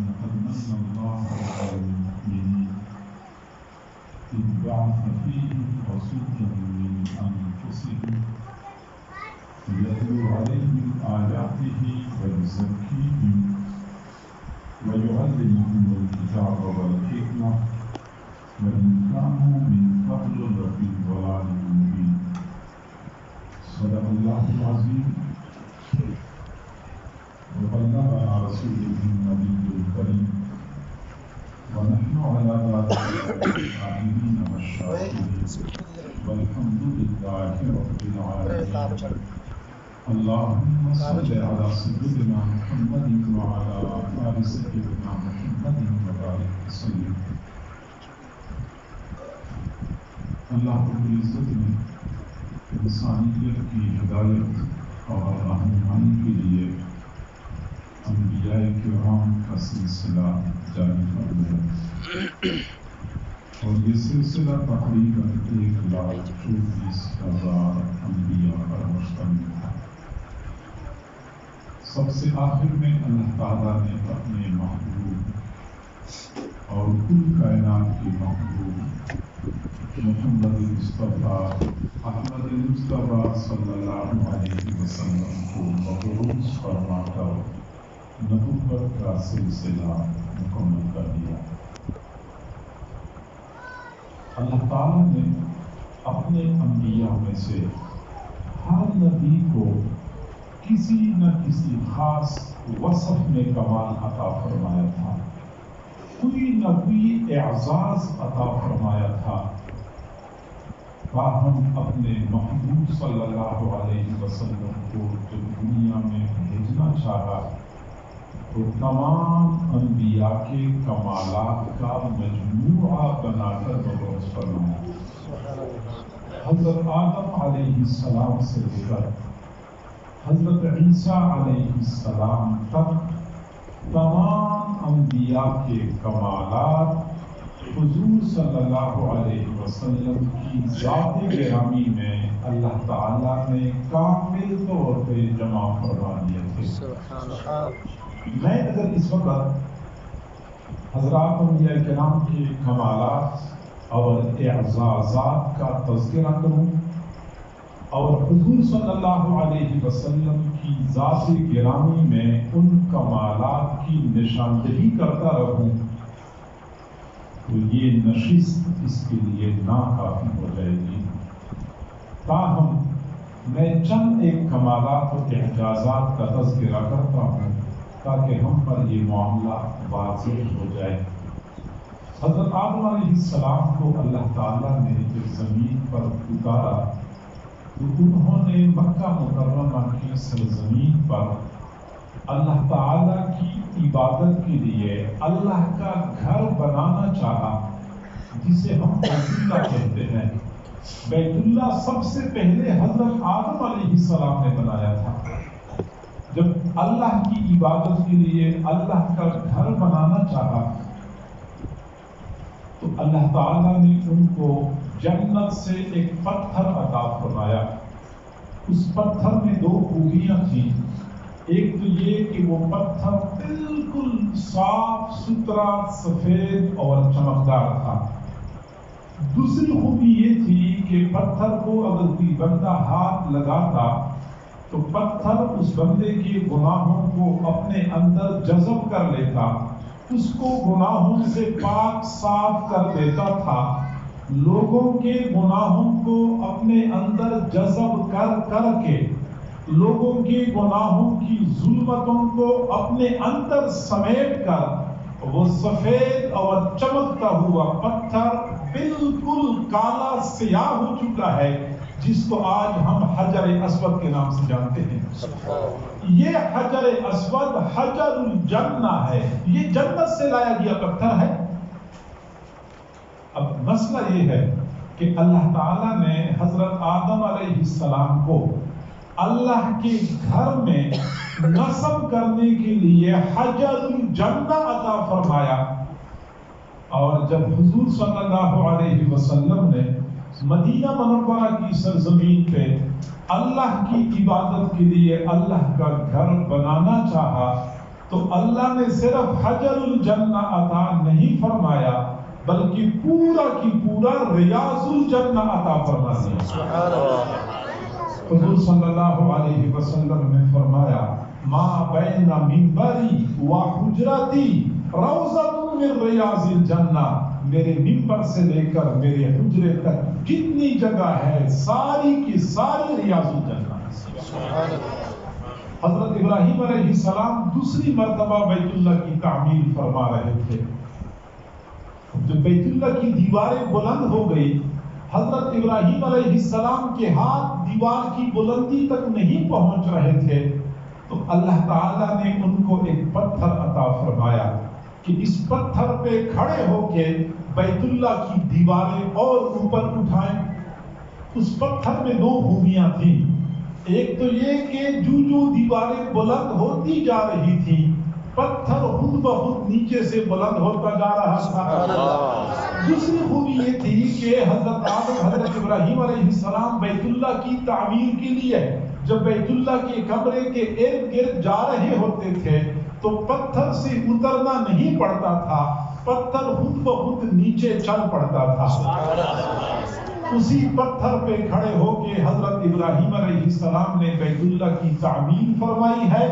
لقد من الله على المؤمنين إذ بعث فيهم رسولا من أنفسهم يتلو عليهم آياته ويزكيهم ويعلمهم الكتاب والحكمة وإن كانوا من قبل لفي ضلال مبين. صدق الله العظيم وبلغنا رسوله النبي الكريم ونحن على ذلك الشاهدين والشاكرين والحمد لله رب العالمين. اللهم صل على سيدنا محمد وعلى آل سيدنا محمد وبارك وسلم. اللہ رب العزت نے انسانیت کی ہدایت اور رہنمائی کے لیے انبیاء کرام کا سلسلہ جاری فرمایا اور یہ سلسلہ تقریباً 1,24,000 انبیاء پر مشتمل تھا. سب سے آخر میں اللہ تعالیٰ نے اپنے محبوب اور کل کائنات کے محبوب محمد مصطفیٰ احمد مصطفیٰ صلی اللہ علیہ وسلم کو مبعوث فرما کر نبوت کا سلسلہ مکمل کر دیا. اللہ تعالیٰ نے اپنے انبیاء میں سے ہر نبی کو کسی نہ کسی خاص وصف میں کمال عطا فرمایا تھا، کوئی نہ کوئی اعزاز عطا فرمایا تھا. تاہم اپنے محبوب صلی اللہ علیہ وسلم کو جب دنیا میں بھیجنا چاہا تو تمام انبیاء کے کمالات کا مجموعہ بنا کر مبعوث فرمایا. حضرت آدم علیہ السلام سے لے کر حضرت عیسیٰ علیہ السلام تک تمام انبیاء کے کمالات حضور صلی اللہ علیہ وسلم کی ذات گرامی میں اللہ تعالیٰ نے کامل طور پہ جمع فرما دیے تھے. میں اگر اس وقت حضرات انبیاء کرام کے کمالات اور اعزازات کا تذکرہ کروں اور حضور صلی اللہ علیہ وسلم کی ذات گرامی میں ان کمالات کی نشاندہی کرتا رہوں تو یہ نشست اس کے لیے ناکافی ہو جائے گی. تاہم میں چند ایک کمالات و اعجازات کا تذکرہ کرتا ہوں تاکہ ہم پر یہ معاملہ واضح ہو جائے. حضرت آدم علیہ السلام کو اللہ تعالیٰ نے جب زمین پر اتارا تو انہوں نے مکہ مکرمہ کی سرزمین پر اللہ تعالیٰ کی عبادت کے لیے اللہ کا گھر بنانا چاہا جسے ہم بیت اللہ کہتے ہیں. بیت اللہ سب سے پہلے حضرت آدم علیہ السلام نے بنایا تھا. جب اللہ کی عبادت کے لیے اللہ کا گھر بنانا چاہا تو اللہ تعالیٰ نے ان کو جنت سے ایک پتھر عطا فرمایا. اس پتھر میں 2 خوبیاں تھیں. ایک تو یہ کہ وہ پتھر بالکل صاف ستھرا سفید اور چمکدار تھا. دوسری خوبی یہ تھی کہ پتھر کو اگر کوئی بندہ ہاتھ لگاتا تو پتھر اس بندے کے گناہوں کو اپنے اندر جذب کر لیتا، اس کو گناہوں سے پاک صاف کر دیتا تھا. لوگوں کے گناہوں کو اپنے اندر جذب کر کے لوگوں کے گناہوں کی ظلمتوں کو اپنے اندر سمیٹ کر وہ سفید اور چمکتا ہوا پتھر بالکل کالا سیاہ ہو چکا ہے جس کو آج ہم حجر اسود کے نام سے جانتے ہیں. یہ حجر اسود حجر الجنہ ہے، یہ جنت سے لایا گیا پتھر ہے. اب مسئلہ یہ ہے کہ اللہ تعالیٰ نے حضرت آدم علیہ السلام کو اللہ کے گھر میں نصب کرنے کے لیے حجر الجنہ عطا فرمایا. اور جب حضور صلی اللہ علیہ وسلم نے مدینہ منورہ کی سرزمین پہ اللہ کی عبادت کے لیے اللہ کا گھر بنانا چاہا تو اللہ نے صرف حجر الجنہ عطا نہیں فرمایا بلکہ پورا کی پورا ریاض الجنہ عطا فرما دیا. سبحان اللہ. حضور صلی اللہ علیہ وسلم نے فرمایا ما بین منبری و حجرتی روضۃ من ریاض الجنہ. میرے منبر سے لے کر میرے حجرے تک جتنی جگہ ہے ساری کی ساری ریاض الجنہ. سبحان اللہ. حضرت ابراہیم علیہ السلام دوسری مرتبہ بیت اللہ کی تعمیر فرما رہے تھے. جب بیت اللہ کی دیواریں بلند ہو گئی حضرت ابراہیم علیہ السلام کے ہاتھ دیوار کی بلندی تک نہیں پہنچ رہے تھے تو اللہ تعالیٰ نے ان کو ایک پتھر عطا فرمایا کہ اس پتھر پہ کھڑے ہو کے بیت اللہ کی دیواریں اور اوپر اٹھائیں. اس پتھر میں دو خوبیاں تھیں. ایک تو یہ کہ جو دیواریں بلند ہوتی جا رہی تھی پتھر خود بخود نیچے سے بلند ہوتا جا رہا تھا. دوسری خوبی یہ تھی کہ حضرت ابراہیم علیہ السلام بیت اللہ کی تعمیر کے لیے جب بیت اللہ کے کمرے کے ارد گرد جا رہے ہوتے تھے تو پتھر سے اترنا نہیں پڑتا تھا, پتھر خود بخود نیچے چل پڑتا تھا. اسی پتھر پہ کھڑے ہو کے حضرت ابراہیم علیہ السلام نے بیت اللہ کی تعمیر فرمائی ہے.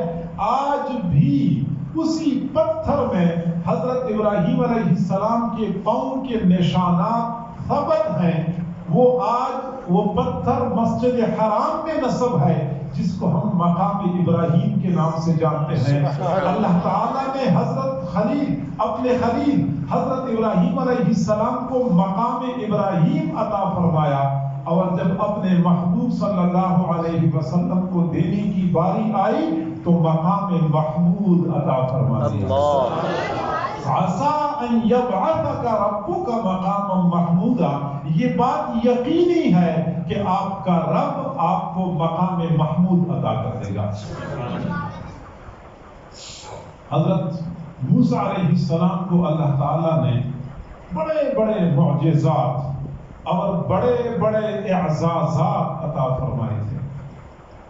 آج بھی اسی پتھر میں حضرت ابراہیم علیہ السلام کے پاؤں کے نشانات ثبت ہیں. وہ آج وہ پتھر مسجد حرام میں نصب ہے جس کو ہم مقام ابراہیم کے نام سے جانتے ہیں. اللہ تعالیٰ نے حضرت خلیل اپنے خلیل حضرت ابراہیم علیہ السلام کو مقام ابراہیم عطا فرمایا اور جب اپنے محبوب صلی اللہ علیہ وسلم کو دینے کی باری آئی تو مقام محمود عطا فرما دیا. عَسَىٰ أَن يَبْعَثَكَ رَبُّكَ مَقَامًا مَحْمُودًا. یہ بات یقینی ہے کہ آپ کا رب آپ کو مقام محمود عطا کر دے گا. حضرت موسیٰ علیہ السلام کو اللہ تعالیٰ نے بڑے بڑے معجزات اور بڑے بڑے اعزازات عطا فرمائے تھے.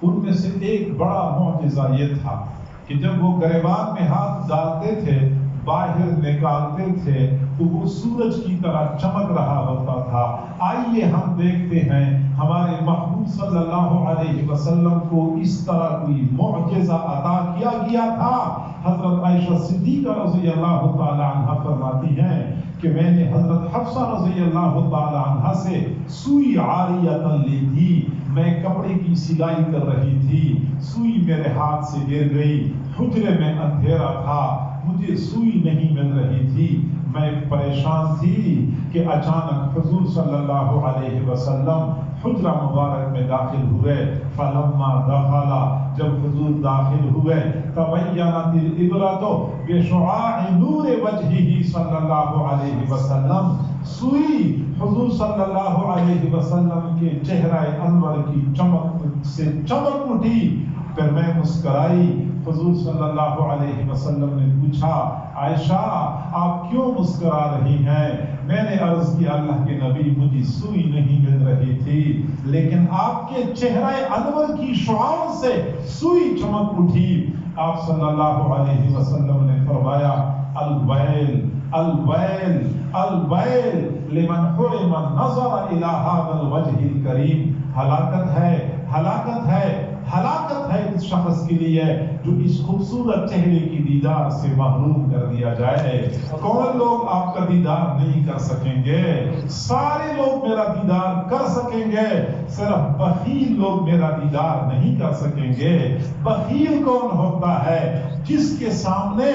ان میں سے ایک بڑا معجزہ یہ تھا کہ جب وہ گریبان میں ہاتھ ڈالتے تھے باہر نکالتے تھے تو وہ سورج کی طرح چمک رہا ہوتا تھا. آئیے ہم دیکھتے ہیں ہمارے محبوب صلی اللہ علیہ وسلم کو اس طرح کوئی معجزہ عطا کیا گیا تھا. حضرت عائشہ صدیقہ رضی اللہ تعالی عنہ فرماتی ہیں کہ میں نے حضرت حفصہ رضی اللہ تعالی عنہ سے سوئی عاریہ لی تھی. میں کپڑے کی سلائی کر رہی تھی, سوئی میرے ہاتھ سے گر گئی. حجرے میں اندھیرا تھا, مجھے سوئی نہیں مل رہی تھی. میں پریشان تھی کہ اچانک حضور صلی اللہ علیہ وسلم حجرہ مبارک میں داخل ہوئے. فلما دخل, جب حضور داخل ہوئے, تبینت العبرۃ بشعاع نور وجهه صلی اللہ علیہ وسلم. سوئی حضور صلی اللہ علیہ وسلم کے چہرہ انور کی چمک سے چمک اٹھی. پھر میں مسکرائی. حضور صلی اللہ علیہ وسلم نے پوچھا عائشہ آپ کیوں مسکرا رہی ہیں؟ میں نے عرض کیا اللہ کے نبی مجھے سوئی نہیں مل رہی تھی لیکن آپ کے چہرہ انور کی شعاع سے سوئی چمک اٹھی. آپ صلی اللہ علیہ وسلم نے فرمایا الویل الویل الویل لمن حرم النظر الى هذا الوجه الكریم. ہلاکت ہے ہلاکت ہے ہلاکت ہے اس شخص کے لیے جو اس خوبصورت چہرے کی دیدار سے محروم کر دیا جائے. کون لوگ آپ کا دیدار نہیں کر سکیں گے؟ سارے لوگ میرا دیدار کر سکیں گے, صرف بخیل لوگ میرا دیدار نہیں کر سکیں گے. بخیل کون ہوتا ہے؟ جس کے سامنے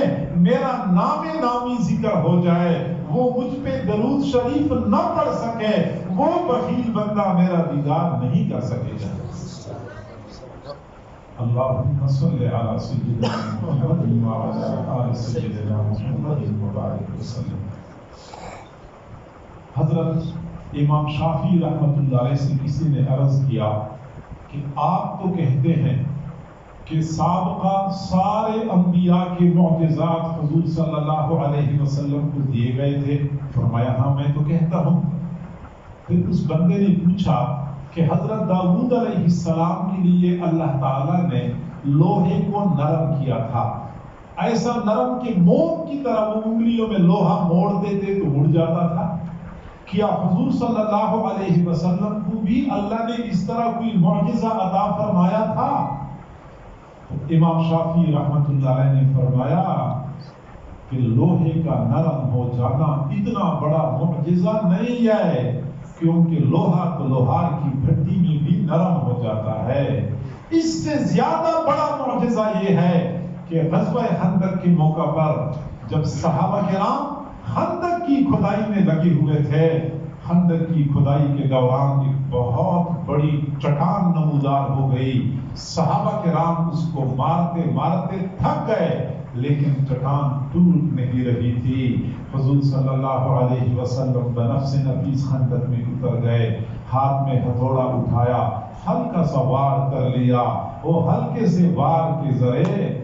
میرا نام نامی ذکر ہو جائے وہ مجھ پہ درود شریف نہ پڑھ سکے, وہ بخیل بندہ میرا دیدار نہیں کر سکے گا. اللهم صل على سيدنا محمد وعلى آل سيدنا محمد وبارك وسلم. حضرت امام شافعی رحمۃ اللہ علیہ سے کسی نے عرض کیا کہ آپ تو کہتے ہیں کہ سابقہ سارے انبیاء کے معجزات حضور صلی اللہ علیہ وسلم کو دیے گئے تھے. فرمایا ہاں میں تو کہتا ہوں. پھر اس بندے نے پوچھا کہ حضرت داؤد علیہ السلام کے لیے اللہ تعالیٰ نے لوہے کو نرم کیا تھا, ایسا نرم کہ موم کی طرح وہ انگلیوں میں لوہا موڑ دیتے تو مڑ جاتا تھا. کیا حضور صلی اللہ علیہ وسلم کو بھی اللہ نے اس طرح کوئی معجزہ عطا فرمایا تھا؟ امام شافعی رحمۃ اللہ علیہ نے فرمایا کہ لوہے کا نرم ہو جانا اتنا بڑا معجزہ نہیں ہے، کیونکہ لوہا تو لوہار کی بھٹی میں بھی نرم ہو جاتا ہے. اس سے زیادہ بڑا معجزہ یہ ہے کہ غزوہ خندق کے موقع پر جب صحابہ کرام خندق کی کھدائی میں لگے ہوئے تھے، خندق کی کھدائی کے دوران ایک بہت بڑی چٹان نمودار ہو گئی. صحابہ کرام اس کو مارتے مارتے تھک گئے، لیکن چٹان ٹوٹ نہیں رہی تھی. حضور صلی اللہ علیہ وسلم بنفس نفیس خندق میں اتر گئے، ہاتھ میں ہتھوڑا اٹھایا، ہلکا سا وار کر لیا. وہ ہلکے سے وار کے ذریعے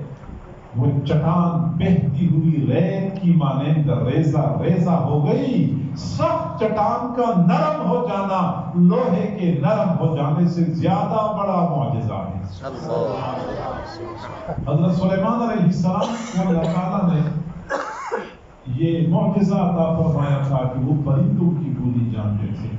وہ چٹان بہتی ہوئی ریت کی مانند ریزہ ریزہ ہو گئی. سخت چٹان کا نرم ہو جانا لوہے کے نرم ہو جانے سے زیادہ بڑا معجزہ ہے. حضرت سلیمان علیہ السلام کو اللہ تعالیٰ نے یہ معجزہ عطا فرمایا تھا کہ وہ پرندوں کی بولی جانتے تھے،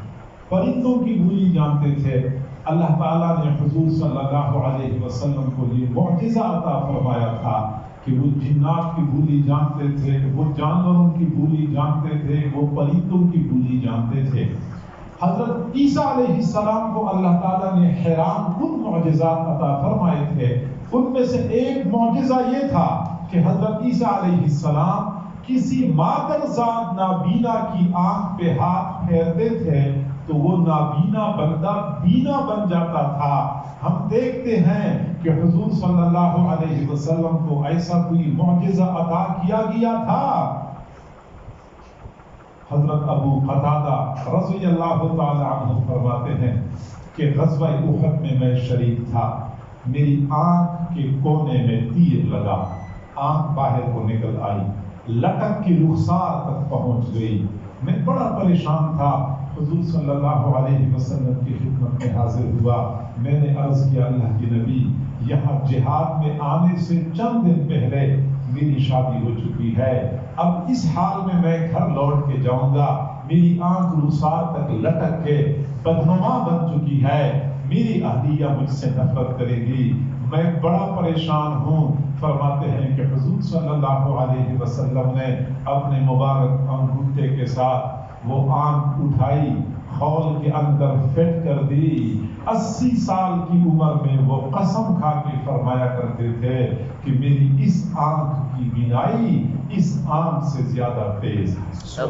پرندوں کی بولی جانتے تھے. اللہ تعالیٰ نے حضور صلی اللہ علیہ وسلم کو یہ معجزہ عطا فرمایا تھا کہ وہ جنات کی بولی جانتے تھے، وہ جانوروں کی بولی جانتے تھے، وہ پرندوں کی بولی جانتے تھے. حضرت عیسیٰ علیہ السلام کو اللہ تعالیٰ نے حیران کن معجزات عطا فرمائے تھے. ان میں سے ایک معجزہ یہ تھا کہ حضرت عیسیٰ علیہ السلام کسی مادر ذات نابینا کی آنکھ پہ ہاتھ پھیرتے تھے تو وہ نابینا بندہ بینا بن جاتا تھا. ہم دیکھتے ہیں کہ حضور صلی اللہ علیہ وسلم کو ایسا کوئی معجزہ عطا کیا گیا تھا. حضرت ابو قتادہ رضی اللہ تعالی عنہ فرماتے ہیں کہ غزوہ احد میں شریک تھا. میری آنکھ کے کونے میں تیر لگا، آنکھ باہر کو نکل آئی، لٹک کی رخسار تک پہنچ گئی. میں بڑا پریشان تھا. حضور صلی اللہ علیہ وسلم کی خدمت میں حاضر ہوا. میں نے عرض کیا اللہ کے نبی، یہاں جہاد میں آنے سے چند دن پہلے میری شادی ہو چکی ہے، اب اس حال میں گھر لوٹ کے جاؤں گا، میری آنکھ رخسار تک لٹک کے بدنما بن چکی ہے، میری اہلیہ مجھ سے نفرت کرے گی، میں بڑا پریشان ہوں. فرماتے ہیں کہ حضور صلی اللہ علیہ وسلم نے اپنے مبارک انگوٹھے کے ساتھ وہ آنکھ اٹھائی، خول کے اندر فٹ کر دی. 80 سال کی عمر میں وہ قسم کھا کے فرمایا کرتے تھے کہ میری اس آنکھ کی بینائی اس آنکھ سے زیادہ تیز ہے.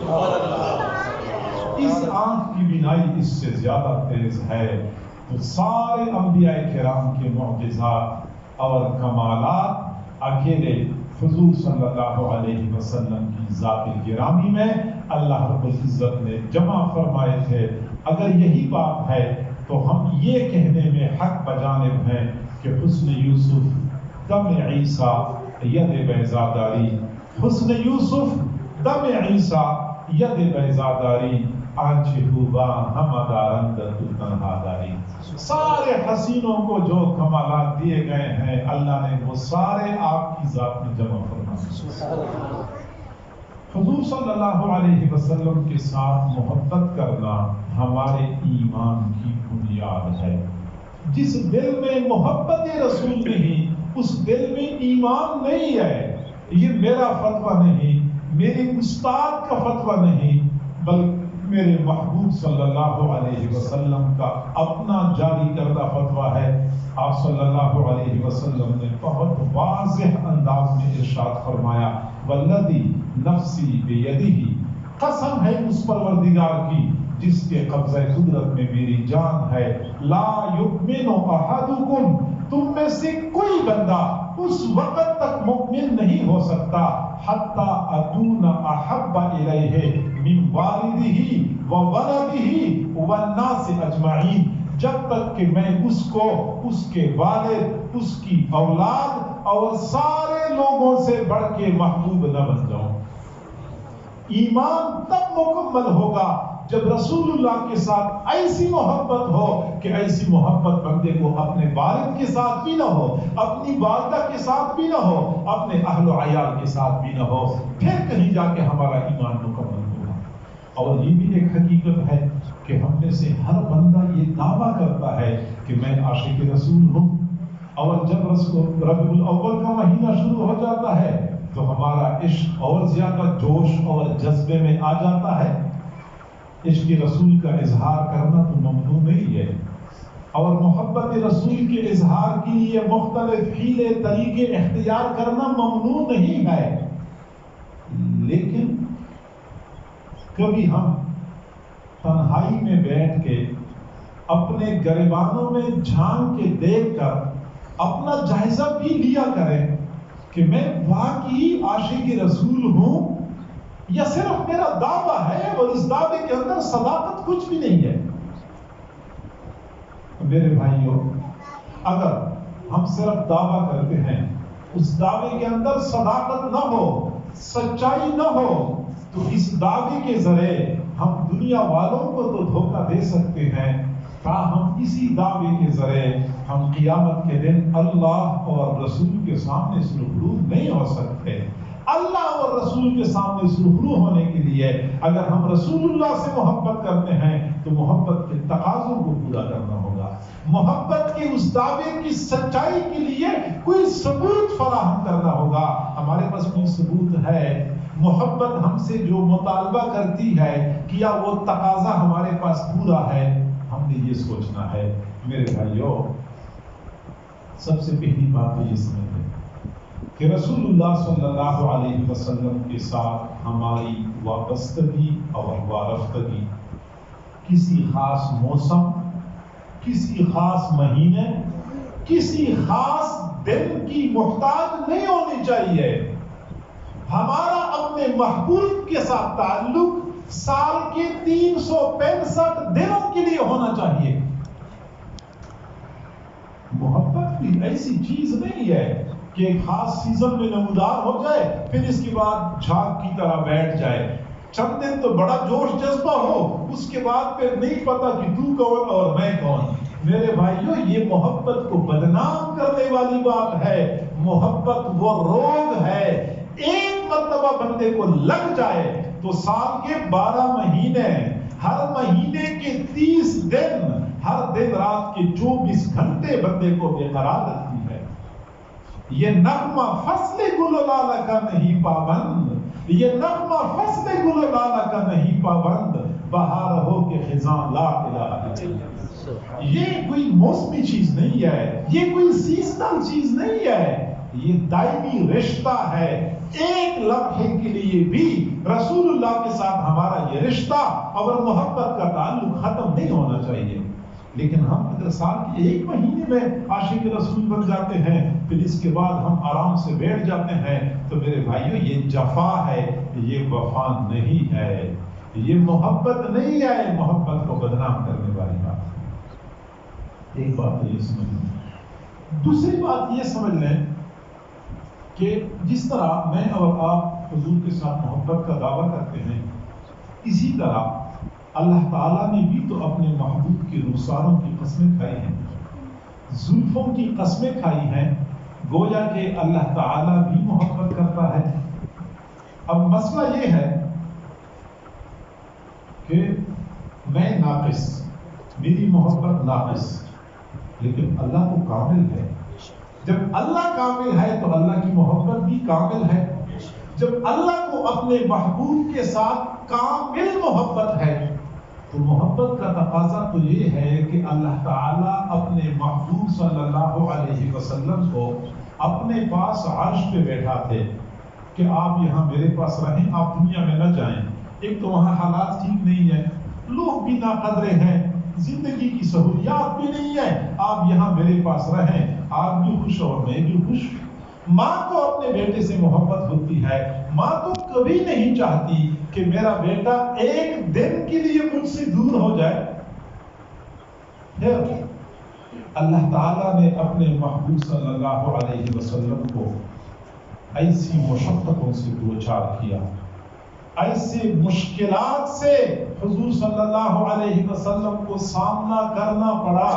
اس آنکھ کی بینائی اس سے زیادہ تیز ہے. تو سارے انبیاء کرام کے معجزات اور کمالات اکیلے حضور صلی اللہ علیہ وسلم کی ذات گرامی میں اللہ رب العزت نے جمع فرمائے تھے. اگر یہی بات ہے تو ہم یہ کہنے میں حق بجانب ہیں کہ حسن یوسف دم عیسیٰ ید بیضاداری، حسن یوسف دم عیسیٰ ید بیضاداری، آنچہ ہوبا ہم دارند تو تنہا داری. سارے حسینوں کو جو کمالات دیے گئے ہیں اللہ نے وہ سارے آپ کی ذات میں جمع فرمائے. حضور صلی اللہ علیہ وسلم کے ساتھ محبت کرنا ہمارے ایمان کی بنیاد ہے. جس دل میں محبت رسول نہیں اس دل میں ایمان نہیں ہے. یہ میرا فتویٰ نہیں، میرے استاد کا فتویٰ نہیں، بلکہ میرے محبوب صلی اللہ علیہ وسلم کا اپنا جاری کردہ فتویٰ ہے. آپ صلی اللہ علیہ وسلم نے بہت واضح انداز میں ارشاد فرمایا، والذی نفسی بیدہ، قسم ہے اس پروردگار کی جس کے قبضہ قدرت میں میری جان ہے، لا یؤمن احدکم، تم میں سے کوئی بندہ اس وقت تک مؤمن نہیں ہو سکتا حتی اکون احب الیہ من والدہ وولدہ والناس اجمعین، جب تک کہ میں اس کو اس کے والد، اس کی اولاد اور سارے لوگوں سے بڑھ کے محبوب نہ بن جاؤں. ایمان تب مکمل ہوگا جب رسول اللہ کے ساتھ ایسی محبت ہو کہ ایسی محبت بندے کو اپنے والد کے ساتھ بھی نہ ہو، اپنی والدہ کے ساتھ بھی نہ ہو، اپنے اہل و عیال کے ساتھ بھی نہ ہو، پھر کہیں جا کے ہمارا ایمان مکمل ہوگا۔ اور یہ بھی ایک حقیقت ہے کہ ہم میں سے ہر بندہ یہ دعویٰ کرتا ہے کہ میں عاشق رسول ہوں، اور جب ربیع الاول کا مہینہ شروع ہو جاتا ہے تو ہمارا عشق اور زیادہ جوش اور جذبے میں آ جاتا ہے۔ عشق رسول کا اظہار کرنا تو ممنوع نہیں ہے، اور محبت رسول کے اظہار کے لیے مختلف حیلے طریقے اختیار کرنا ممنوع نہیں ہے، لیکن کبھی ہم تنہائی میں بیٹھ کے اپنے گریبانوں میں جھانک کے دیکھ کر اپنا جائزہ بھی لیا کریں کہ میں واقعی عاشق رسول ہوں یا صرف میرا دعویٰ ہے اور اس دعوے کے اندر صداقت کچھ بھی نہیں ہے۔ میرے بھائیوں، اگر ہم صرف دعویٰ کرتے ہیں، اس دعوے کے اندر صداقت نہ ہو، سچائی نہ ہو، تو اس دعوے کے ذریعے ہم دنیا والوں کو تو دھوکہ دے سکتے ہیں، تاہم اسی دعوے کے ذریعے ہم قیامت کے دن اللہ اور رسول کے سامنے سرخرو نہیں ہو سکتے۔ اللہ اور رسول کے سامنے سرخرو ہونے کے لیے اگر ہم رسول اللہ سے محبت کرتے ہیں تو محبت کے تقاضوں کو پورا کرنا ہوگا، محبت کے اس دعوے کی سچائی کے لیے کوئی ثبوت فراہم کرنا ہوگا۔ ہمارے پاس کوئی ثبوت ہے؟ محبت ہم سے جو مطالبہ کرتی ہے کیا وہ تقاضا ہمارے پاس پورا ہے؟ ہم نے یہ سوچنا ہے۔ میرے بھائیوں، سب سے پہلی بات تو یہ سمجھ لیں کہ رسول اللہ صلی اللہ علیہ وسلم کے ساتھ ہماری وابستگی اور وارفتگی کسی خاص موسم، کسی خاص مہینے، کسی خاص دن کی محتاج نہیں ہونی چاہیے۔ ہمارا اپنے محبوب کے ساتھ تعلق سال کے 365 دنوں کے لیے ہونا چاہیے۔ محبت کوئی ایسی چیز نہیں ہے کہ ایک خاص سیزن میں نمودار ہو جائے پھر اس کے بعد جھاگ کی طرح بیٹھ جائے، چند دن تو بڑا جوش جذبہ ہو، اس کے بعد پھر نہیں پتا کہ تو کون اور میں کون۔ میرے بھائیوں، یہ محبت کو بدنام کرنے والی بات ہے۔ محبت وہ روگ ہے، ایک مرتبہ بندے کو لگ جائے تو سال کے 12 مہینے، ہر مہینے کے 30 دن، ہر دن رات کے 24 گھنٹے بندے کو بے قرار رکھتی ہے۔ یہ نغمہ فصل گل و لالہ کا نہیں پابند، یہ نغمہ فصل گل و لالہ کا نہیں پابند، بہار ہو کے خزاں لا الہ الا اللہ۔ یہ کوئی موسمی چیز نہیں ہے، یہ کوئی سیزنل چیز نہیں ہے، یہ دائمی رشتہ ہے۔ ایک لمحے کے لیے بھی رسول اللہ کے ساتھ ہمارا یہ رشتہ اور محبت کا تعلق ختم نہیں ہونا چاہیے۔ لیکن ہم اگر سال کے ایک مہینے میں عاشق رسول بن جاتے ہیں پھر اس کے بعد ہم آرام سے بیٹھ جاتے ہیں تو میرے بھائیوں یہ جفا ہے، یہ وفا نہیں ہے، یہ محبت نہیں ہے، محبت کو بدنام کرنے والی بات۔ ایک بات تو یہ سمجھ لیں۔ دوسری بات یہ سمجھ لیں کہ جس طرح میں اور آپ حضور کے ساتھ محبت کا دعویٰ کرتے ہیں، اسی طرح اللہ تعالیٰ نے بھی تو اپنے محبوب کے رخساروں کی قسمیں کھائی ہیں، زلفوں کی قسمیں کھائی ہیں، گویا کہ اللہ تعالیٰ بھی محبت کرتا ہے۔ اب مسئلہ یہ ہے کہ میں ناقص، میری محبت ناقص، لیکن اللہ تو کامل ہے۔ جب اللہ کامل ہے تو اللہ کی محبت بھی کامل ہے۔ جب اللہ کو اپنے محبوب کے ساتھ کامل محبت ہے تو محبت کا تقاضا تو یہ ہے کہ اللہ تعالیٰ اپنے محبوب صلی اللہ علیہ وسلم کو اپنے پاس عرش پہ بیٹھا تھے کہ آپ یہاں میرے پاس رہیں، آپ دنیا میں نہ جائیں۔ ایک تو وہاں حالات ٹھیک نہیں ہیں، لوگ بھی ناقدرے ہیں، زندگی کی سہولیات بھی نہیں ہے، آپ یہاں میرے پاس رہیں، آپ بھی خوش اور میں بھی خوش۔ ماں کو اپنے بیٹے سے محبت ہوتی ہے، ماں تو کبھی نہیں چاہتی کہ میرا بیٹا ایک دن کے لیے مجھ سے دور ہو جائے۔ پھر اللہ تعالیٰ نے اپنے محبوب صلی اللہ علیہ وسلم کو ایسی مشقتوں سے دوچار کیا، ایسے مشکلات سے حضور صلی اللہ علیہ وسلم کو سامنا کرنا پڑا،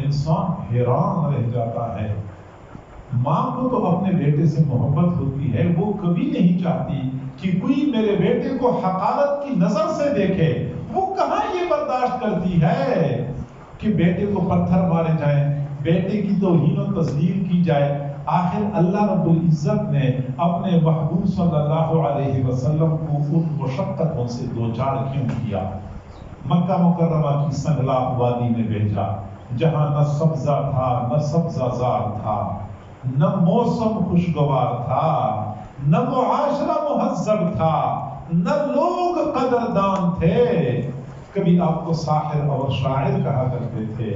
انسان حیران رہ جاتا ہے۔ ماں کو تو اپنے بیٹے سے محبت ہوتی ہے، وہ کبھی نہیں چاہتی کہ کوئی میرے بیٹے کو حقارت کی نظر سے دیکھے۔ وہ کہاں یہ برداشت کرتی ہے کہ بیٹے کو پتھر مارے جائیں، بیٹے کی توہین و تذلیل کی جائے۔ آخر اللہ رب العزت نے اپنے محبوب صلی اللہ علیہ وسلم کو ان مشقتوں سے دوچار کیوں کیا؟ مکہ مکرمہ کی سنگلاخ وادی میں بھیجا، جہاں نہ سبزہ تھا، نہ سبزہ زار تھا، نہ موسم خوشگوار تھا، نہ معاشرہ مہذب تھا، نہ لوگ قدردان تھے۔ کبھی آپ کو ساحر اور شاعر کہا کرتے تھے،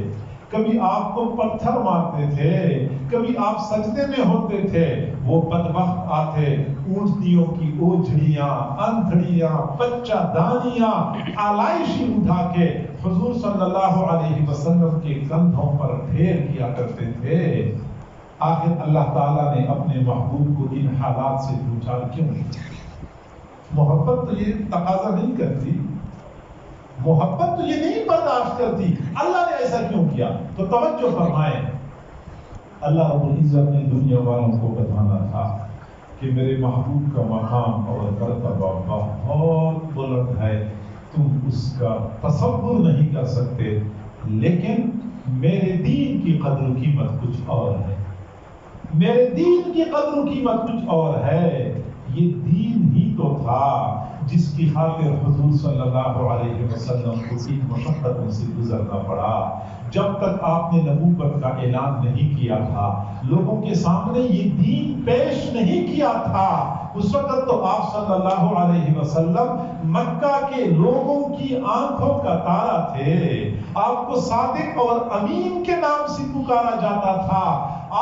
کبھی آپ کو پتھر مارتے تھے، کبھی آپ سجدے میں ہوتے تھے۔ وہ بدبخت آتے، اونٹنیوں کی اوجھڑیاں، انتھڑیاں، بچہ دانیاں، آلائشی اٹھا کے حضور صلی اللہ علیہ وسلم کے کندھوں پر ڈھیر کیا کرتے تھے۔ آخر اللہ تعالیٰ نے اپنے محبوب کو ان حالات سے دوچار کیوں کیا؟ محبت تو یہ تقاضا نہیں کرتی، محبت تو یہ نہیں برداشت کرتی، اللہ نے ایسا کیوں کیا؟ تو توجہ فرمائیں، اللہ رب العزت نے دنیا والوں کو بتانا تھا کہ میرے محبوب کا مقام اور مرتبہ بہت بلند ہے، تم اس کا تصور نہیں کر سکتے، لیکن میرے دین کی قدر و قیمت کچھ اور ہے، میرے دین کی قدر و قیمت کچھ اور ہے۔ یہ دین ہی تو تھا جس کی خاطر حضور صلی اللہ علیہ وسلم کو ان مشقتوں سے گزرنا پڑا۔ جب تک آپ نے نبوت کا اعلان نہیں کیا تھا، لوگوں کے سامنے یہ دین پیش نہیں کیا تھا، اس وقت تو آپ صلی اللہ علیہ وسلم مکہ کے لوگوں کی آنکھوں کا تارا تھے۔ آپ کو صادق اور امین کے نام سے پکارا جاتا تھا،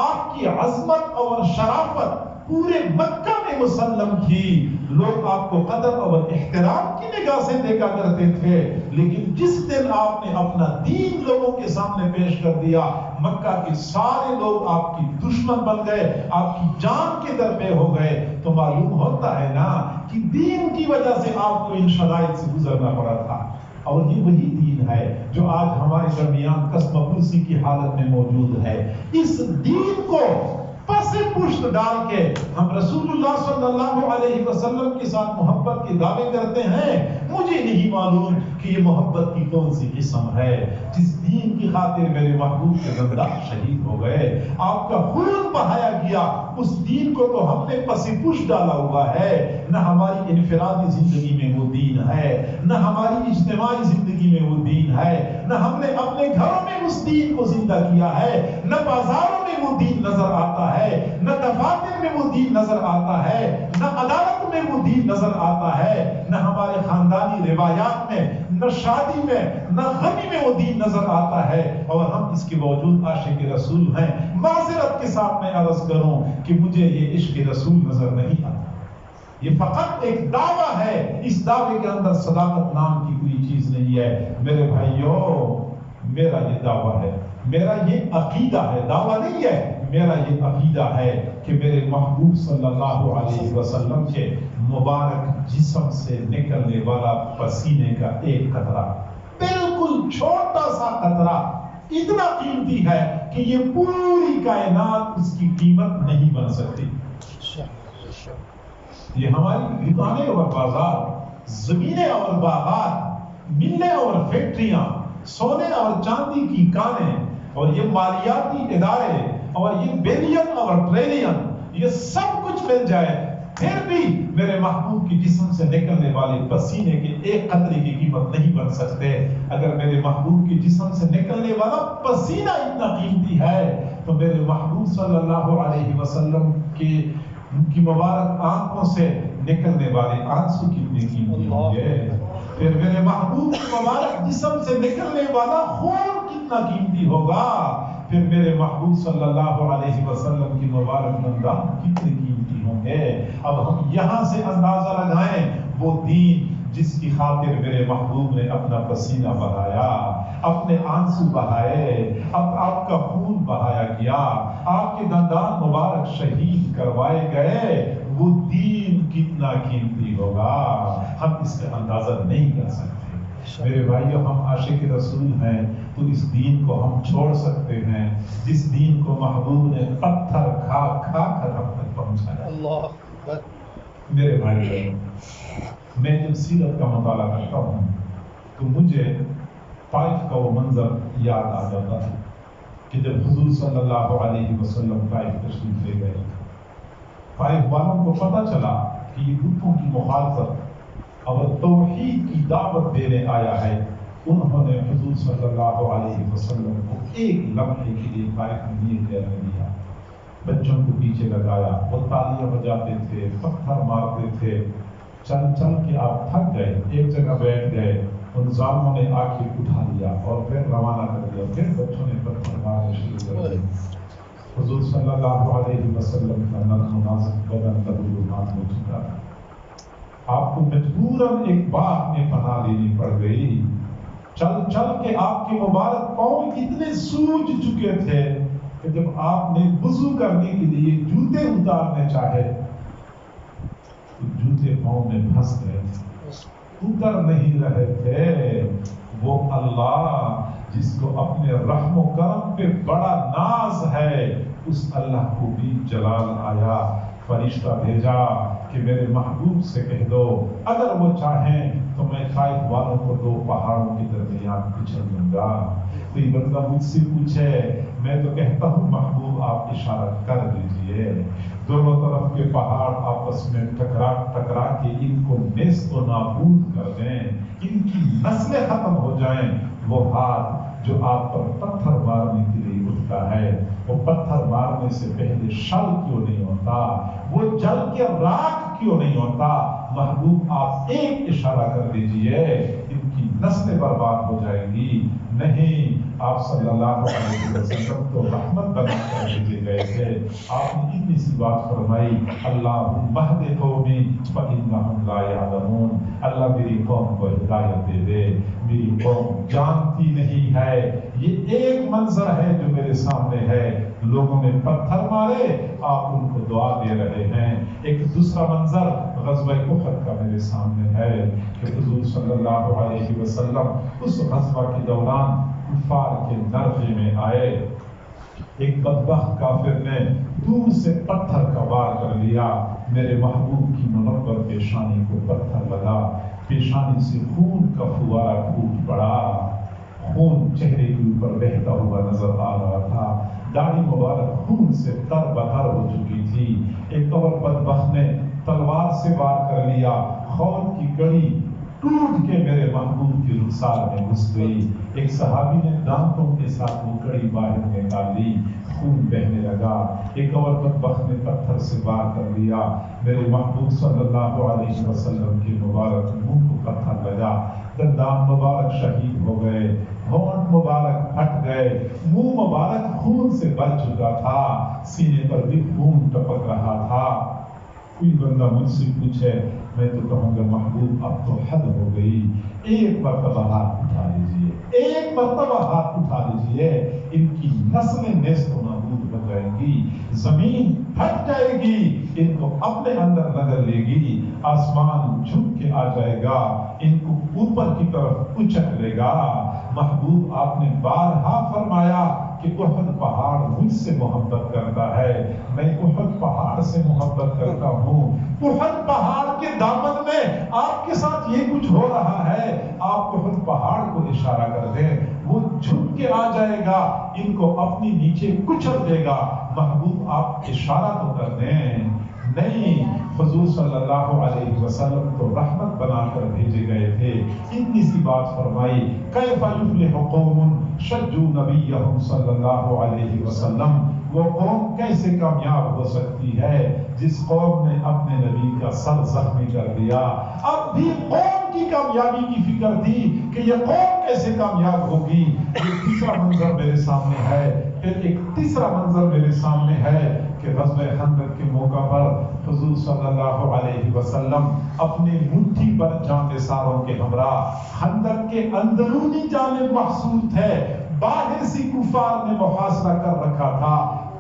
آپ کی عظمت اور شرافت پورے مکہ میں مسلم تھی، لوگ آپ کو قدر اور احترام کی نگاہ سے دیکھا کرتے تھے۔ لیکن جس دن آپ نے اپنا دین لوگوں کے سامنے پیش کر دیا، مکہ کے سارے لوگ آپ کی دشمن بن گئے، آپ کی جان کے در پہ ہو گئے۔ تو معلوم ہوتا ہے نا کہ دین کی وجہ سے آپ کو ان شرائط سے گزرنا پڑا تھا۔ اور یہ وہی دین ہے جو آج ہمارے درمیان قسم پرسی کی حالت میں موجود ہے۔ اس دین کو پس پشت ڈال کے ہم رسول اللہ صلی اللہ علیہ وسلم کے ساتھ محبت کے دعوے کرتے ہیں۔ مجھے نہیں معلوم کہ یہ محبت کی کون سی قسم ہے جس دین کی خاطر میرے محبوب کے زندہ شہید ہو گئے، آپ کا خون بہایا گیا۔ اس دین کو تو ہم نے پس پشت ڈالا ہوا ہے، نہ ہماری انفرادی زندگی میں وہ دین ہے، نہ ہماری اجتماعی زندگی میں وہ دین ہے، نہ ہم نے اپنے گھروں میں اس دین کو زندہ کیا ہے، نہ بازاروں میں وہ دین نظر آتا ہے، نہ دفاتر میں وہ دین نظر آتا ہے، نہ عدالت میں وہ دین نظر آتا ہے، نہ ہمارے خاندانی روایات میں، نہ شادی میں، نہ غمی میں وہ دین نظر آتا ہے۔ اور ہم اس کے باوجود عاشق رسول ہیں۔ معذرت کے ساتھ میں عرض کروں کہ مجھے یہ عشق رسول نظر نہیں آتا، یہ فقط ایک دعویٰ ہے، اس دعوے کے اندر صداقت نام کی کوئی چیز نہیں ہے۔ میرے بھائیوں، میرا یہ دعویٰ ہے، میرا یہ عقیدہ ہے، دعویٰ نہیں ہے، میرا یہ عقیدہ ہے کہ میرے محبوب صلی اللہ علیہ وسلم کے مبارک جسم سے نکلنے والا پسینے کا ایک قطرہ، بالکل چھوٹا سا قطرہ، اتنا قیمتی ہے کہ یہ پوری کائنات اس کی قیمت نہیں بن سکتی۔ یہ ہماری دکانیں اور بازار، زمینیں اور باغات، ملیں اور فیکٹریاں، سونے اور چاندی کی کانیں، اور یہ مالیاتی ادارے، اور یہ بلین اور ٹریلین، یہ سب کچھ مل جائے، پھر بھی میرے محبوب کی جسم سے نکلنے والے پسینے کے ایک قطرے کی قیمت نہیں بن سکتے۔ اگر میرے محبوب کی جسم سے نکلنے والا پسینہ اتنا قیمتی ہے تو میرے محبوب صلی اللہ علیہ وسلم کی مبارک آنکھوں سے نکلنے والے آنسو کتنے قیمتی ہوں گے، پھر میرے محبوب کی مبارک جسم سے نکلنے والا خون کتنا قیمتی ہوگا، پھر میرے محبوب صلی اللہ علیہ وسلم کی مبارک دندان کتنے قیمتی ہوں گے۔ اب ہم یہاں سے اندازہ لگائیں وہ دین جس کی خاطر میرے محبوب نے اپنا پسینہ بہایا، اپنے آنسو بہائے، اب آپ کا خون بہایا گیا، آپ کے دندان مبارک شہید کروائے گئے، وہ دین کتنا قیمتی ہوگا ہم اس کا اندازہ نہیں کر سکتے۔ میرے بھائیو، ہم عاشق رسول ہیں تو اس دین کو ہم چھوڑ سکتے ہیں جس دین کو محبوب نے پتھر کھا کھا کر ہم تک پہنچایا۔ اللہ میرے بھائیو، میں جب سیرت کا مطالعہ کرتا ہوں تو مجھے طائف کا وہ منظر یاد آ جاتا ہے کہ جب حضور صلی اللہ علیہ وسلم طائف تشریف لے گئے، طائف والوں کو پتہ چلا کہ یہ بتوں کی مخالفت اور توحید کی دعوت دینے آیا ہے۔ انہوں نے حضور صلی اللہ علیہ وسلم کو ایک لمحے کے لیے طائف میں نہیں ٹھہرنے دیا۔ بچوں کو پیچھے لگایا، وہ تالیاں بجاتے تھے، پتھر مارتے تھے، چل چل کے آپ تھک گئے، ایک جگہ بیٹھ گئے، ان ظالموں نے آخر اٹھا لیا اور پھر روانہ کر دیا، پھر بچوں نے پتھر مارنے شروع کر دیے۔ حضور صلی اللہ علیہ وسلم کا نرم و نازک بدن لہو ہو چکا تھا۔ آپ کو مجبوراً ایک باغ میں پناہ لینی پڑ گئی۔ چل چل کے آپ کے مبارک پاؤں اتنے سوج چکے تھے کہ جب آپ نے وضو کرنے کے لیے جوتے اتارنے چاہے تو جوتے پاؤں میں پھنس گئے تھے، اتر نہیں رہے تھے۔ وہ اللہ جس کو اپنے رحم و کرم پہ بڑا ناز ہے، اس اللہ کو بھی جلال آیا، فرشتہ بھیجا کہ میرے محبوب سے کہہ دو اگر وہ چاہیں تو میں طائف والوں کو دو پہاڑوں کے درمیان کچل دوں گا۔ کوئی بندہ مجھ سے پوچھے، میں تو کہتا ہوں محبوب آپ اشارہ کر دیجئے، دونوں طرف کے پہاڑ آپس میں ٹکرا کے ان کو نیست و نابود کر دیں، ان کی نسلیں ختم ہو جائیں۔ وہ ہاتھ جو آپ پر پتھر مارنے کے لیے اٹھتا ہے، وہ پتھر مارنے سے پہلے شل کیوں نہیں ہوتا؟ وہ جل کے راکھ کیوں نہیں ہوتا؟ محبوب آپ ایک اشارہ کر دیجئے، ان کی نسلیں برباد ہو جائیں گی۔ نہیں، آپ صلی اللہ علیہ وسلم تو رحمت بنا کر بھیجے گئے تھے۔ آپ نے اتنی سی بات فرمائی، اللہم اہد قومی فإنہم لا یعلمون، اللہ میری قوم کو ہدایت دے دے، میری قوم جانتی نہیں ہے۔ یہ ایک منظر ہے جو میرے سامنے ہے، لوگوں نے پتھر مارے، آپ ان کو دعا دے رہے ہیں۔ ایک دوسرا منظر غزوہ احد کا میرے سامنے ہے کہ حضور صلی اللہ علیہ وسلم اس غزوہ کے دوران کفار کے نرغے میں آئے، ایک بدبخت کافر نے دور سے پتھر کا وار کر لیا، میرے محبوب کی منور پیشانی کو پتھر لگا، پیشانی سے خون کا فوارہ پھوٹ پڑا، خون چہرے کے اوپر بہتا ہوا نظر آ رہا تھا، داڑھی مبارک خون سے تر بتر ہو چکی تھی۔ ایک اور بدبخت نے تلوار سے وار کر لیا، خون کی کڑی ٹوٹ کے میرے محبوب کی رخسار میں گھس گئی، ایک صحابی نے دانتوں کے ساتھ وہ کڑی باہر نکال لی، خون بہنے لگا۔ ایک اور بدبخت نے پتھر سے وار کر لیا، میرے محبوب صلی اللہ علیہ وسلم کے مبارک منہ کو پتھر لگا، دندان مبارک شہید ہو گئے، ہونٹ مبارک پھٹ گئے، منہ مبارک خون سے بھر چکا تھا، سینے پر بھی خون ٹپک رہا تھا۔ کوئی بندہ مجھ سے پوچھے، میں تو کہوں گا محبوب اب تو حد ہو گئی، ایک مرتبہ ہاتھ اٹھا لیجئے، ایک مرتبہ ہاتھ اٹھا لیجئے، ان کی نسلیں نیست و نابود ہو جائیں گی، زمین پھٹ جائے گی، ان کو اپنے اندر نظر لے گی، آسمان جھک کے آ جائے گا، ان کو اوپر کی طرف اچک لے گا۔ محبوب آپ نے بارہا فرمایا کہ احد پہاڑ مجھ سے محبت کرتا ہے، میں احد پہاڑ سے محبت کرتا ہوں۔ احد پہاڑ کے دامن میں آپ کے ساتھ یہ کچھ ہو رہا ہے، آپ احد پہاڑ کو اشارہ کر دیں، وہ جھک کے آ جائے گا، ان کو اپنی نیچے کچل دے گا۔ محبوب آپ اشارہ تو کر دیں، نہیں، حضور صلی اللہ علیہ وسلم تو رحمت بنا کر بھیجے گئے تھے۔ اتنی سی بات فرمائی، کیف یفلح قوم شجوا نبیہم صلی اللہ علیہ وسلم، وہ قوم کیسے کامیاب ہو سکتی ہے جس قوم نے اپنے نبی کا سر زخمی کر دیا۔ اب بھی قوم کی کامیابی کی فکر تھی کہ یہ قوم کیسے کامیاب ہوگی۔ یہ تیسرا منظر میرے سامنے ہے۔ پھر ایک تیسرا منظر میرے سامنے ہے کہ غزوہ خندق کے موقع پر حضور صلی اللہ علیہ وسلم اپنی مٹھی پر جان نثاروں کے ہمراہ خندق کے اندرونی جانب محصور تھے، باہر سے کفار نے محاصرہ کر رکھا تھا،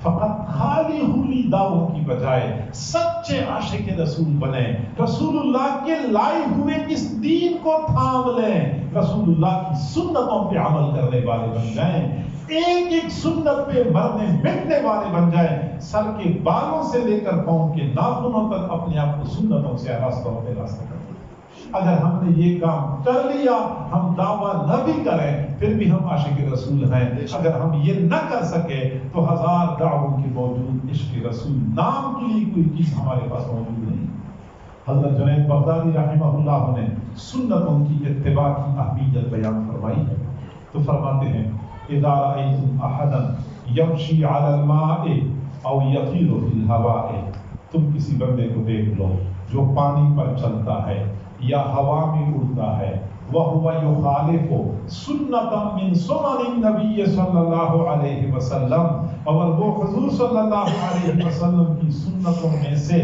فقط خالی ہولی دعووں کی بجائے سچے عاشق رسول بنے، رسول اللہ کے لائے ہوئے اس دین کو تھام لیں، رسول اللہ کی سنتوں پہ عمل کرنے والے بن جائیں، ایک ایک سنت پہ مرنے مٹنے والے بن جائیں، سر کے بالوں سے لے کر پاؤں کے ناخنوں تک اپنے آپ کو سنتوں سے راستوں پہ راستہ کریں۔ اگر ہم نے یہ کام کر لیا، ہم دعویٰ نہ بھی کریں پھر بھی ہم عاشق رسول ہیں۔ اگر ہم یہ نہ کر سکے تو ہزار دعووں کے موجود عشق رسول نام کے لیے کوئی چیز ہمارے پاس موجود نہیں۔ حضرت جنید بغدادی رحمہ اللہ نے سنتوں کی اتباع کی اہمیت بیان فرمائی ہے تو فرماتے ہیں اذا رأيتم احدا يمشي على الماء او يطير في الهواء، تم کسی بندے کو دیکھ لو جو پانی پر چلتا ہے یا ہوا میں اڑتا ہے، وَهُوَ يُخَالِفُ سُنَّةً مِّن سُنَنِ النَّبِيِّ صلی اللہ علیہ وسلم، اور وہ حضور صلی اللہ علیہ وسلم کی سنتوں میں سے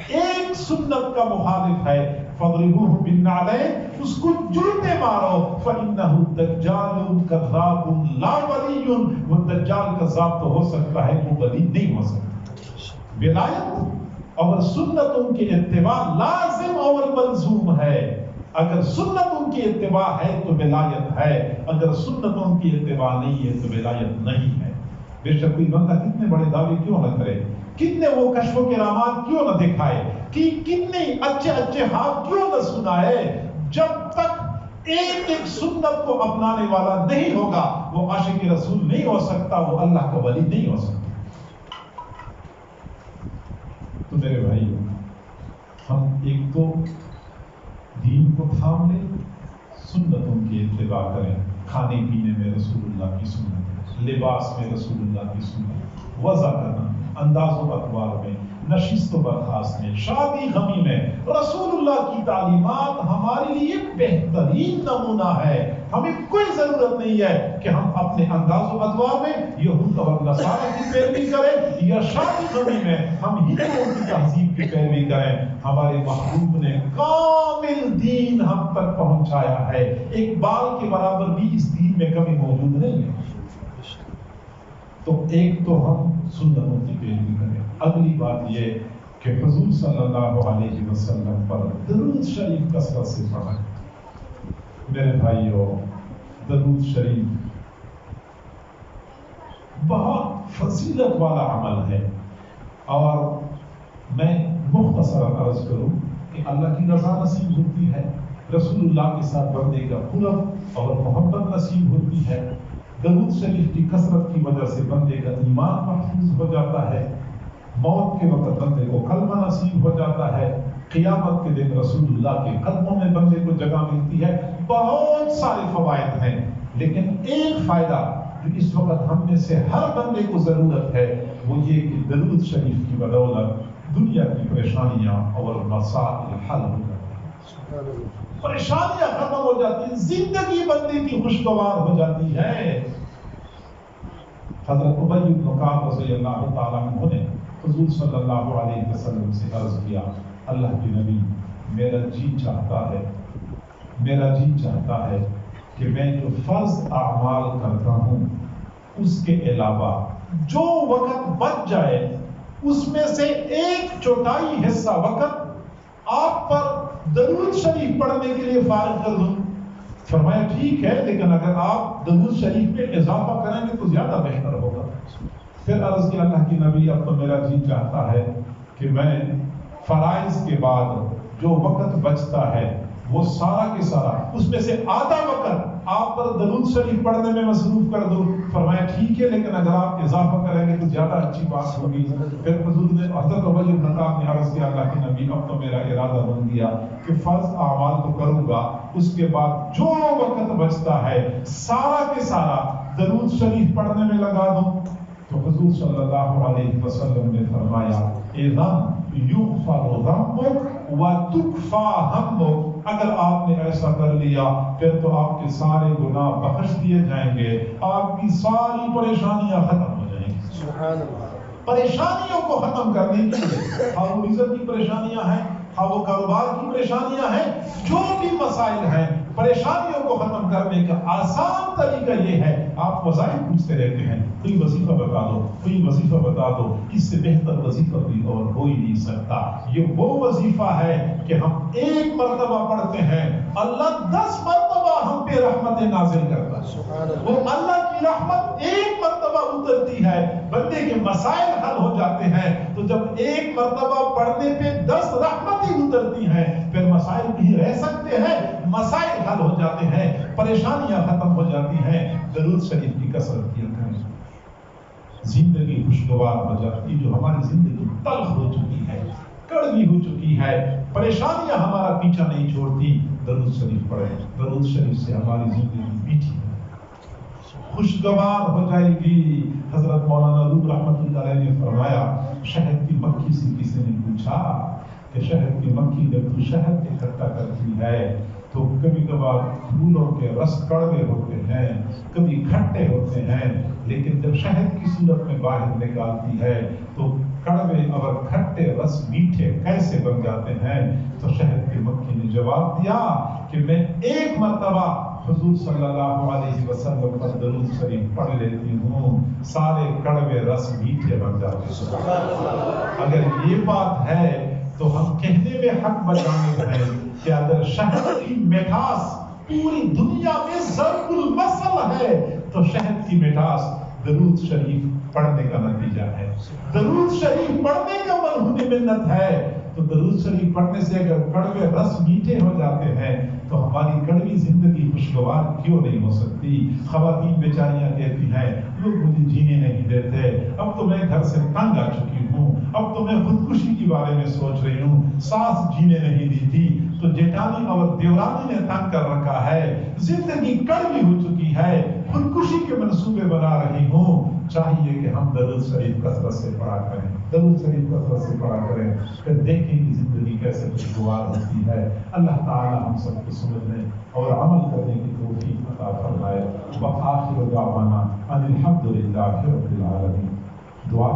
ایک سنت کا مخالف ہے، فَضْرِبُوهُ بِالنَّعْلَيْنِ، اس کو جوتے مارو، فَإِنَّهُ دَجَّالٌ كَذَّابٌ لَا وَلِيٌّ، وہ دجال کذاب تو ہو سکتا ہے، وہ ولی نہیں ہو سکتا۔ ولایت اور سنتوں کی اتباع لازم اور ملزوم ہے۔ اگر سنتوں کی اتباع ہے تو ولایت ہے، اگر سنتوں کی اتباع نہیں ہے تو ولایت نہیں ہے۔ بے شک کوئی بندہ کتنے بڑے دعوے کیوں نہ کرے، کتنے وہ کشف و کرامات کیوں نہ دکھائے، کہ کتنے اچھے اچھے ہاتھ کیوں نہ سنائے، جب تک ایک ایک سنت کو اپنانے والا نہیں ہوگا وہ عاشق رسول نہیں ہو سکتا، وہ اللہ کا ولی نہیں ہو سکتا۔ تو میرے بھائیو، ہم ایک تو دین کو تھام لیں، سنتوں کی اتباع کریں، کھانے پینے میں رسول اللہ کی سنت، لباس میں رسول اللہ کی سنت، وضع کرنا، انداز و اطوار میں، نشست و برخاست میں، شادی غمی میں رسول اللہ کی تعلیمات ہمارے لیے بہترین نمونہ ہے۔ ہمیں کوئی ضرورت نہیں ہے کہ ہم اپنے انداز و اطوار میں یہود اور نصارہ کی پیروی کریں یا شادی غمی میں ہم ہندوؤں کی تہذیب کی پیروی کریں۔ ہمارے محبوب نے کامل دین ہم تک پہنچایا ہے، ایک بال کے برابر بھی اس دین میں کمی موجود نہیں ہے۔ تو ایک تو ہم سنتوں کی پیروی کریں، اگلی بات یہ کہ حضور صلی اللہ علیہ وسلم پر درود شریف کثرت سے پڑھیں۔ میرے بھائیوں، درود شریف بہت فضیلت والا عمل ہے، اور میں مختصر عرض کروں کہ اللہ کی رضا نصیب ہوتی ہے، رسول اللہ کے ساتھ بندے کا قرب اور محبت نصیب ہوتی ہے، درود شریف کی کثرت کی وجہ سے بندے کا ایمان محفوظ ہو جاتا ہے، موت کے وقت بندے کو کلمہ نصیب ہو جاتا ہے، قیامت کے دن رسول اللہ کے قدموں میں بندے کو جگہ ملتی ہے۔ بہت سارے فوائد ہیں، لیکن ایک فائدہ جو اس وقت ہم میں سے ہر بندے کو ضرورت ہے وہ یہ کہ درود شریف کی بدولت دنیا کی پریشانیاں اور مسائل حل ہو جاتی ہیں، پریشانیاں ختم ہو جاتی ہیں، زندگی بندے کی خوشگوار ہو جاتی ہے۔ حضرت ابی بن کعب رضی اللہ تعالیٰ عنہ نے حضور صلی اللہ علیہ وسلم سے عرض کیا، اللہ کے نبی، میرا جی چاہتا ہے کہ میں جو فرض اعمال کرتا ہوں اس کے علاوہ جو وقت بچ جائے اس میں سے 1/4 حصہ وقت آپ پر درود شریف پڑھنے کے لیے فارغ کر دوں۔ فرمایا ٹھیک ہے، لیکن اگر آپ درود شریف پہ اضافہ کریں گے تو زیادہ بہتر ہوگا۔ پھر عرض کیا، اللہ کی نبی، اب تو میرا جی چاہتا ہے کہ میں فرائض کے بعد جو وقت بچتا ہے وہ سارا کے سارا اس میں سے آدھا وقت آپ پر درود شریف پڑھنے میں مصروف کر دوں۔ فرمایا ٹھیک ہے، لیکن اگر آپ اضافہ کریں گے تو زیادہ اچھی بات ہوگی۔ پھر حضور نے حضرت ابی بن کعب نے عرض کیا، اللہ کے نبی، اب تو میرا ارادہ بن گیا کہ فرض اعمال تو کروں گا، اس کے بعد جو وقت بچتا ہے سارا کے سارا درود شریف پڑھنے میں لگا دوں۔ تو حضور صلی اللہ علیہ وسلم نے فرمایا، اذن یغفر ذنبک وتکفی ہمک، اگر آپ نے ایسا کر لیا پھر تو آپ کے سارے گناہ بخش دیے جائیں گے، آپ کی ساری پریشانیاں ختم ہو جائیں گی۔ سبحان اللہ۔ پریشانیوں کو ختم کرنے کے لیے، ہاں وہ رزق کی پریشانیاں ہیں، ہاں وہ کاروبار کی پریشانیاں ہیں، جو بھی مسائل ہیں پریشانیوں کو ختم کرنے کا آسان طریقہ یہ ہے، آپ وظائف پوچھتے رہتے ہیں، کوئی وظیفہ بتا دو، کوئی وظیفہ بتا دو، اس سے بہتر وظیفہ کوئی اور ہو ہی نہیں سکتا۔ یہ وہ وظیفہ ہے کہ ہم ایک مرتبہ پڑھتے ہیں، اللہ 10 مرتبہ ہم پہ رحمت نازل کرتا ہے۔ وہ اللہ کی رحمت ایک مرتبہ اترتی ہے، بندے کے مسائل حل ہو جاتے ہیں۔ تو جب ایک مرتبہ پڑھنے پہ 10 رحمتیں اترتی ہیں، پھر مسائل نہیں رہ سکتے ہیں، مسائل حل ہو جاتے ہیں، پریشانیاں ختم ہو جاتی ہیں۔ درود شریف کی کثرت کیا کریں، زندگی خوشگوار ہو جاتی۔ جو ہماری زندگی تلخ ہو چکی ہے، کڑوی ہو چکی ہے، پریشانیاں ہمارا پیچھا نہیں چھوڑتی، درود شریف پڑھیں۔ درود شریف سے ہماری زندگی میٹھی خوشگوار ہو جائے گی۔ حضرت مولانا روم رحمۃ اللہ علیہ نے فرمایا، شہد کی مکھی سے کسی نے پوچھا کہ شہد کی مکھی جب تو شہد اکٹھا کرتی ہے تو کبھی کبھار پھولوں کے رس کڑوے ہوتے ہیں، کبھی کھٹے ہوتے ہیں، لیکن جب شہد کی صورت میں باہر نکالتی ہے تو کڑوے اور کھٹے رس میٹھے کیسے بن جاتے ہیں؟ تو شہد کی مکھی نے جواب دیا کہ میں ایک مرتبہ حضور صلی اللہ علیہ وسلم پر درود شریف پڑھ لیتی ہوں، سارے کڑوے رس میٹھے بن جاتے ہیں۔ اگر یہ بات ہے تو ہم کہنے میں حق بجانے ہیں کہ اگر شہد کی مٹھاس پوری دنیا میں ضرب المثل ہے تو شہد کی مٹھاس درود شریف پڑھنے کا نتیجہ ہے۔ درود شریف پڑھنے کا مرہون منت ہے۔ تو درود شریف پڑھنے سے اگر کڑوے رس میٹھے ہو جاتے ہیں تو ہماری کڑوی زندگی خوشگوار کیوں نہیں ہو سکتی؟ خواتین بیچاریاں کہتی ہیں، لوگ مجھے جینے نہیں دیتے، اب تو میں گھر سے تنگ آ چکی ہوں، اب تو میں خودکشی کے بارے میں سوچ رہی ہوں، ساس جینے نہیں دی تھی تو جیٹھانی اور دیورانی نے تنگ کر رکھا ہے، زندگی کڑوی ہو چکی ہے، خودکشی کے منصوبے بنا رہی ہوں۔ چاہیے کہ ہم درود شریف کثرت سے پڑھا کریں، درود شریف کثرت سے پڑھا کریں، پھر دیکھیں کہ زندگی کیسے خوشگوار ہوتی ہے۔ اللہ تعالی ہم سب کو سمجھنے اور عمل کرنے کی توفیق عطا فرمائے۔ وآخر دعوانا ان الحمد للہ رب العالمین۔ دعا